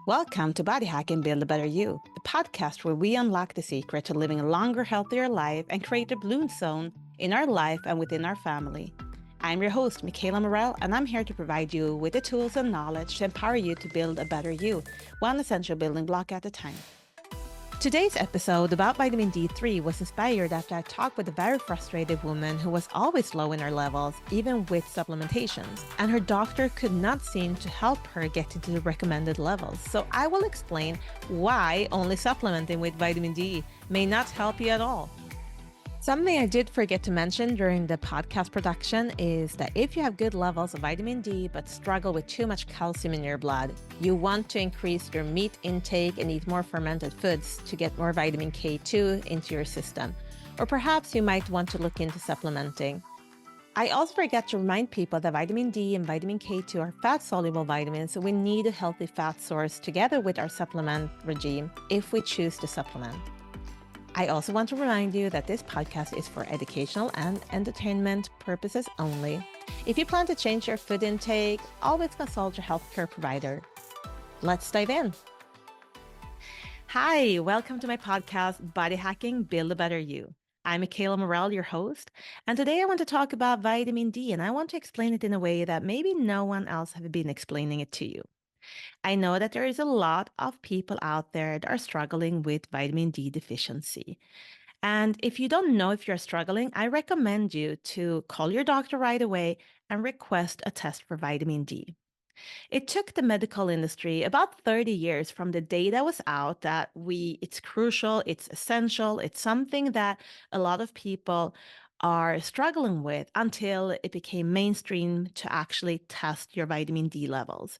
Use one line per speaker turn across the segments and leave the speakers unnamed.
Welcome to Body Hack and Build a Better You, the podcast where we unlock the secret to living a longer, healthier life and create a bloom zone in our life and within our family. I'm your host, Michaela Morell, and I'm here to provide you with the tools and knowledge to empower you to build a better you, one essential building block at a time. Today's episode about vitamin D3 was inspired after I talked with a very frustrated woman who was always low in her levels, even with supplementations, and her doctor could not seem to help her get into the recommended levels. So I will explain why only supplementing with vitamin D may not help you at all. Something I did forget to mention during the podcast production is that if you have good levels of vitamin D but struggle with too much calcium in your blood, you want to increase your meat intake and eat more fermented foods to get more vitamin K2 into your system. Or perhaps you might want to look into supplementing. I also forget to remind people that vitamin D and vitamin K2 are fat-soluble vitamins, so we need a healthy fat source together with our supplement regime if we choose to supplement. I also want to remind you that this podcast is for educational and entertainment purposes only. If you plan to change your food intake, always consult your healthcare provider. Let's dive in. Hi, welcome to my podcast, Body Hacking, Build a Better You. I'm Michaela Morell, your host, and today I want to talk about vitamin D, and I want to explain it in a way that maybe no one else has been explaining it to you. I know that there is a lot of people out there that are struggling with vitamin D deficiency. And if you don't know if you're struggling, I recommend you to call your doctor right away and request a test for vitamin D. It took the medical industry about 30 years from the data was out that it's crucial, it's essential, it's something that a lot of people are struggling with until it became mainstream to actually test your vitamin D levels.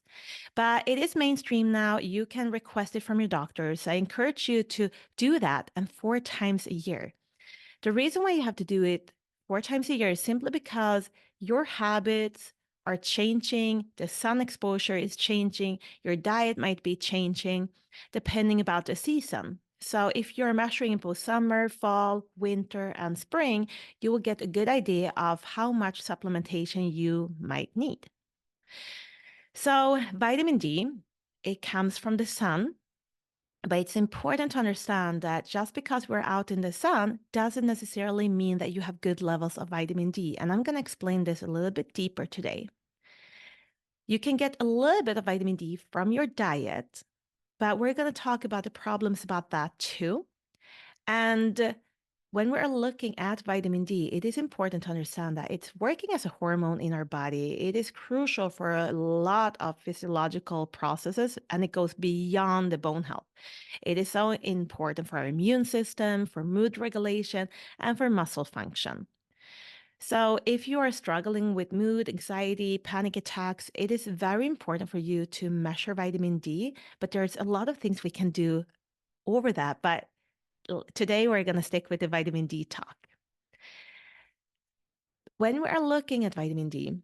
But it is mainstream now. You can request it from your doctors. I encourage you to do that and 4 times a year. The reason why you have to do it 4 times a year is simply because your habits are changing, the sun exposure is changing, your diet might be changing depending about the season. So if you're measuring in both summer, fall, winter, and spring, you will get a good idea of how much supplementation you might need. So vitamin D, it comes from the sun, but it's important to understand that just because we're out in the sun doesn't necessarily mean that you have good levels of vitamin D. And I'm going to explain this a little bit deeper today. You can get a little bit of vitamin D from your diet, but we're going to talk about the problems about that too. And when we're looking at vitamin D, it is important to understand that it's working as a hormone in our body. It is crucial for a lot of physiological processes, and it goes beyond the bone health. It is so important for our immune system, for mood regulation, and for muscle function. So if you are struggling with mood, anxiety, panic attacks, it is very important for you to measure vitamin D, but there's a lot of things we can do over that. But today we're going to stick with the vitamin D talk. When we're looking at vitamin D,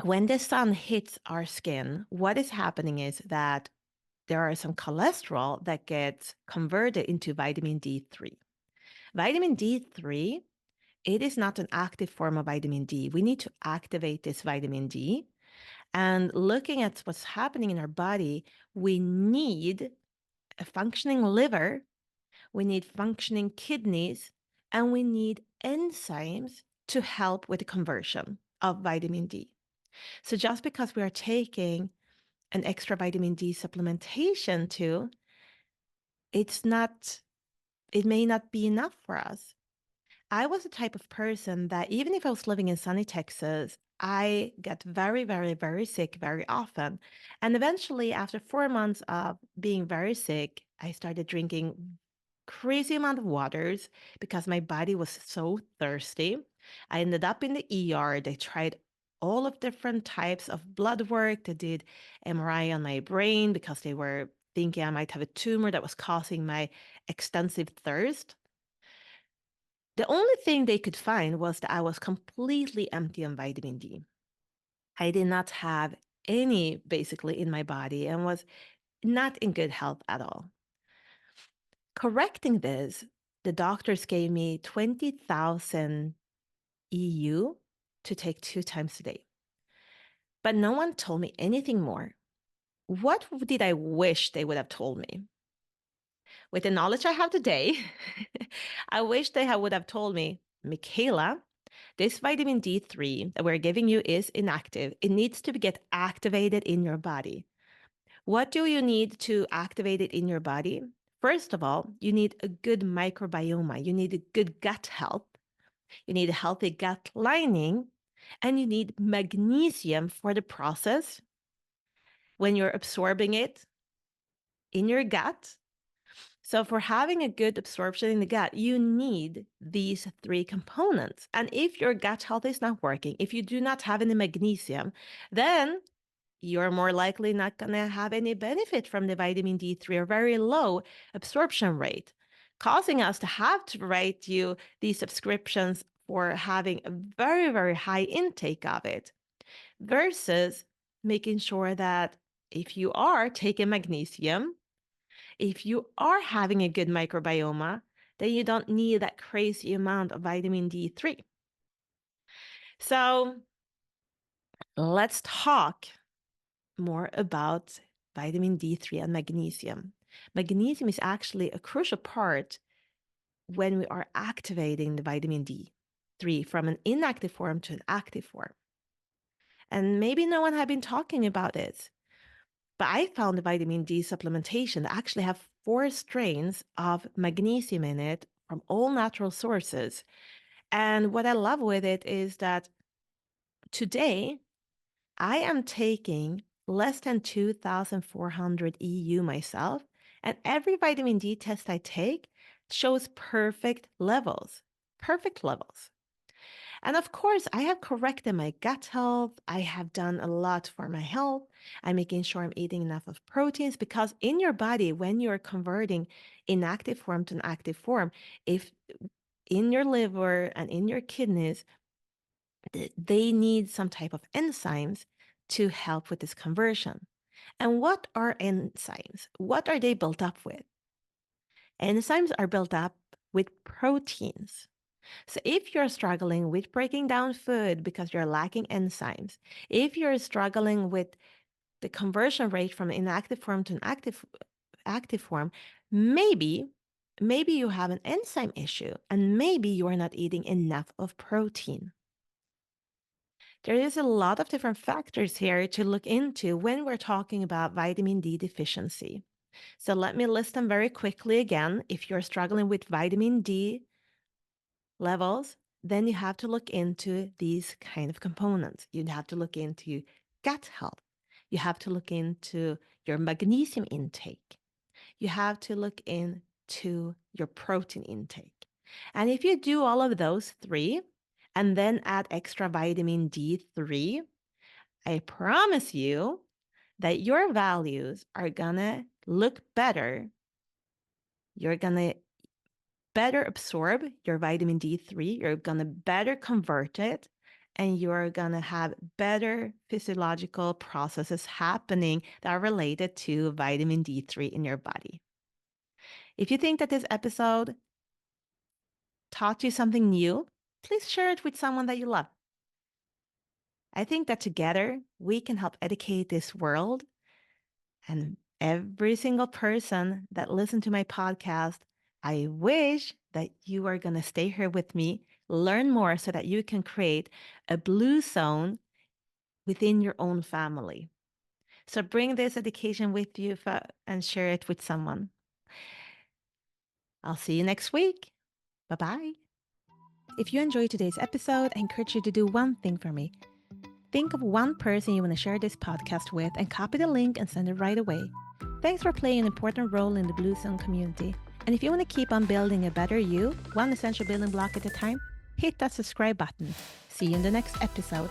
when the sun hits our skin, what is happening is that there are some cholesterol that gets converted into vitamin D3. Vitamin D3, it is not an active form of vitamin D. We need to activate this vitamin D. And looking at what's happening in our body, we need a functioning liver, we need functioning kidneys, and we need enzymes to help with the conversion of vitamin D. So just because we are taking an extra vitamin D supplementation too, it may not be enough for us. I was the type of person that even if I was living in sunny Texas, I get very, very, very sick very often. And eventually, after 4 months of being very sick, I started drinking crazy amount of waters because my body was so thirsty. I ended up in the ER. They tried all of different types of blood work. They did MRI on my brain because they were thinking I might have a tumor that was causing my extensive thirst. The only thing they could find was that I was completely empty on vitamin D. I did not have any basically in my body and was not in good health at all. Correcting this, the doctors gave me 20,000 EU to take 2 times a day. But no one told me anything more. What did I wish they would have told me? With the knowledge I have today, I wish they would have told me, Michaela, this vitamin D3 that we're giving you is inactive. It needs to get activated in your body. What do you need to activate it in your body? First of all, you need a good microbiome. You need a good gut health. You need a healthy gut lining. And you need magnesium for the process when you're absorbing it in your gut. So for having a good absorption in the gut, you need these three components. And if your gut health is not working, if you do not have any magnesium, then you're more likely not going to have any benefit from the vitamin D3 or very low absorption rate, causing us to have to write you these subscriptions for having a very, very high intake of it versus making sure that if you are taking magnesium, if you are having a good microbiome, then you don't need that crazy amount of vitamin D3. So let's talk more about vitamin D3 and magnesium. Magnesium is actually a crucial part when we are activating the vitamin D3 from an inactive form to an active form. And maybe no one had been talking about it, but I found the vitamin D supplementation that actually have 4 strains of magnesium in it from all natural sources. And what I love with it is that today I am taking less than 2,400 EU myself, and every vitamin D test I take shows perfect levels. Perfect levels. And of course, I have corrected my gut health. I have done a lot for my health. I'm making sure I'm eating enough of proteins because in your body, when you're converting inactive form to an active form, if in your liver and in your kidneys, they need some type of enzymes to help with this conversion. And what are enzymes? What are they built up with? Enzymes are built up with proteins. So if you're struggling with breaking down food because you're lacking enzymes, if you're struggling with the conversion rate from inactive form to an active form, maybe you have an enzyme issue and maybe you are not eating enough of protein. There is a lot of different factors here to look into when we're talking about vitamin D deficiency. So let me list them very quickly again. If you're struggling with vitamin D levels, then you have to look into these kind of components. You'd have to look into gut health. You have to look into your magnesium intake. You have to look into your protein intake. And if you do all of those three and then add extra vitamin D3, I promise you that your values are gonna look better. You're gonna better absorb your vitamin D3, you're going to better convert it, and you're going to have better physiological processes happening that are related to vitamin D3 in your body. If you think that this episode taught you something new, please share it with someone that you love. I think that together we can help educate this world, and every single person that listens to my podcast, I wish that you are going to stay here with me, learn more so that you can create a blue zone within your own family. So bring this education with you and share it with someone. I'll see you next week. Bye-bye. If you enjoyed today's episode, I encourage you to do one thing for me. Think of one person you want to share this podcast with and copy the link and send it right away. Thanks for playing an important role in the Blue Zone community. And if you want to keep on building a better you, one essential building block at a time, hit that subscribe button. See you in the next episode.